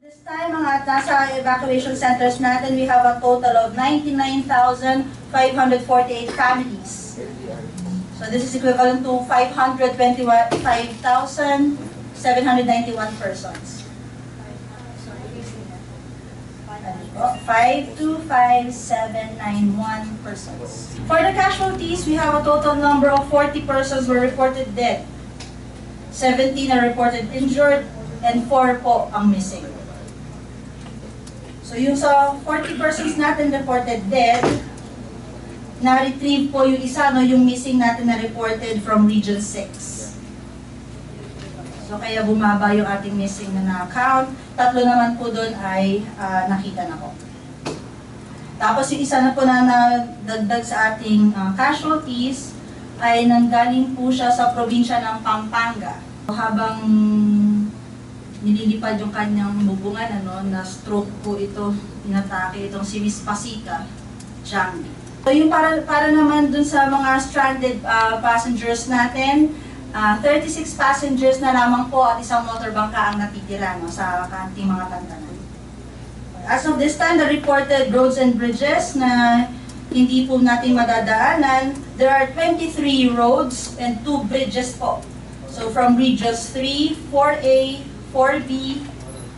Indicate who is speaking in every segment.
Speaker 1: This time, mga nasa evacuation centers natin, we have a total of 99,548 families. So this is equivalent to 525,791 persons. 525,791 persons. For the casualties, we have a total number of 40 persons were reported dead. 17 are reported injured, and 4 po ang missing. So yung sa 40 persons natin reported dead, na-retrieve po yung isa, no, yung missing natin na reported from Region 6. So kaya bumaba yung ating missing na na-account. 3 naman po doon ay nakita na po. Tapos yung isa na po na nadagdag sa ating casualties ay nanggaling po siya sa probinsya ng Pampanga. Habang nililipad yung kanyang bubungan, na stroke po ito, inatake itong si Miss Pasita Jambi. So yung para naman dun sa mga stranded passengers natin, 36 passengers na lamang po at isang motorbangka ang natitira sa ating mga tantanan. As of this time, the reported roads and bridges na hindi po natin madadaanan, there are 23 roads and 2 bridges po. So from regions 3, 4A, 4B,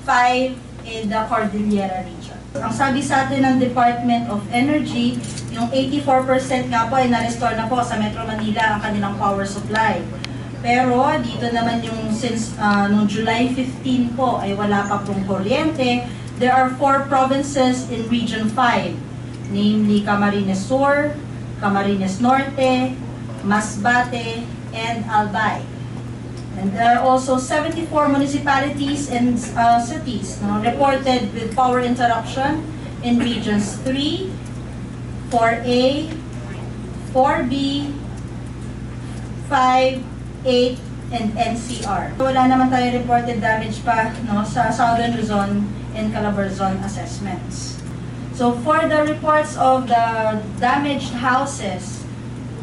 Speaker 1: 5, and the Cordillera region. Ang sabi sa atin ng Department of Energy, yung 84% nga po ay na-restore na po sa Metro Manila ang kanilang power supply. Pero dito naman yung since noong July 15 po ay wala pa pong kuryente. There are 4 provinces in Region 5, namely Camarines Sur, Camarines Norte, Masbate, and Albay. And there are also 74 municipalities and cities reported with power interruption in regions 3, 4A, 4B, 5, 8, and NCR. Wala naman tayo reported damage pa sa Southern Luzon and Calabarzon assessments. So for the reports of the damaged houses,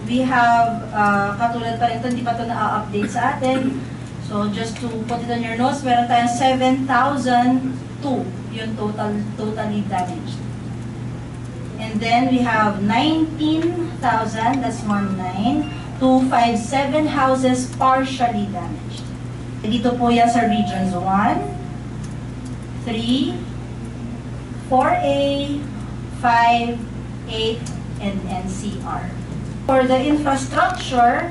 Speaker 1: we have, katulad pa rin ito, hindi pa ito na-update sa atin. So just to put it on your notes, meron tayong 7,002 yung totally damaged. And then we have 19,000, that's 257 houses partially damaged. Dito po yan sa regions 1, 3, 4A, 5, 8, and NCR. For the infrastructure,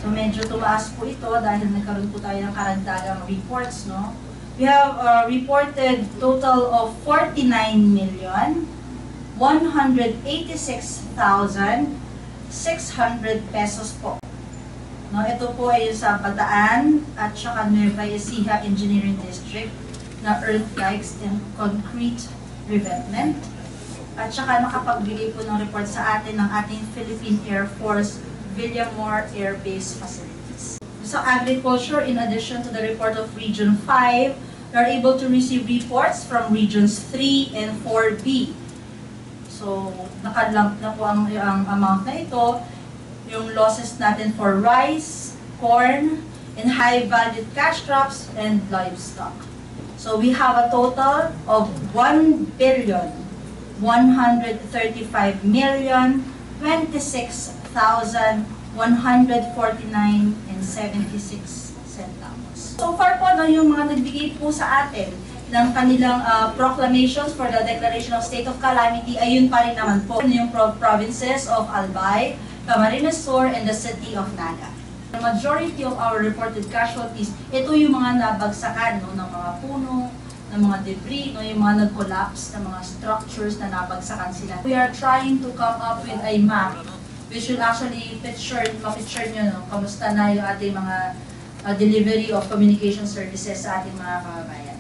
Speaker 1: so medyo tumaas po ito dahil nagkaroon po tayo ng karagdagang reports, no? We have a reported total of 49,186,600 pesos po. No, ito po ay sa Bataan at saka Nueva Ecija Engineering District na earthquakes and concrete revetment. At saka nakapagbigay po ng report sa atin ng ating Philippine Air Force Villamor Air Base facilities. Sa agriculture, in addition to the report of Region 5, we are able to receive reports from Regions 3 and 4B. So, nakalump na po ang amount na ito, yung losses natin for rice, corn, and high-valued cash crops and livestock. So, we have a total of 1,135,026,149.76 centavos. So far po, yung mga nagbigay po sa atin ng kanilang proclamations for the Declaration of State of Calamity, ayun pa rin naman po yung provinces of Albay, Camarines Sur, and the city of Naga. The majority of our reported casualties, ito yung mga nabagsakan ng mga puno, ng mga debris, yung mga nag-collapse, ng mga structures na nabagsakan sila. We are trying to come up with a map which will actually ma-picture nyo kamusta na yung ating mga delivery of communication services sa ating mga kababayan.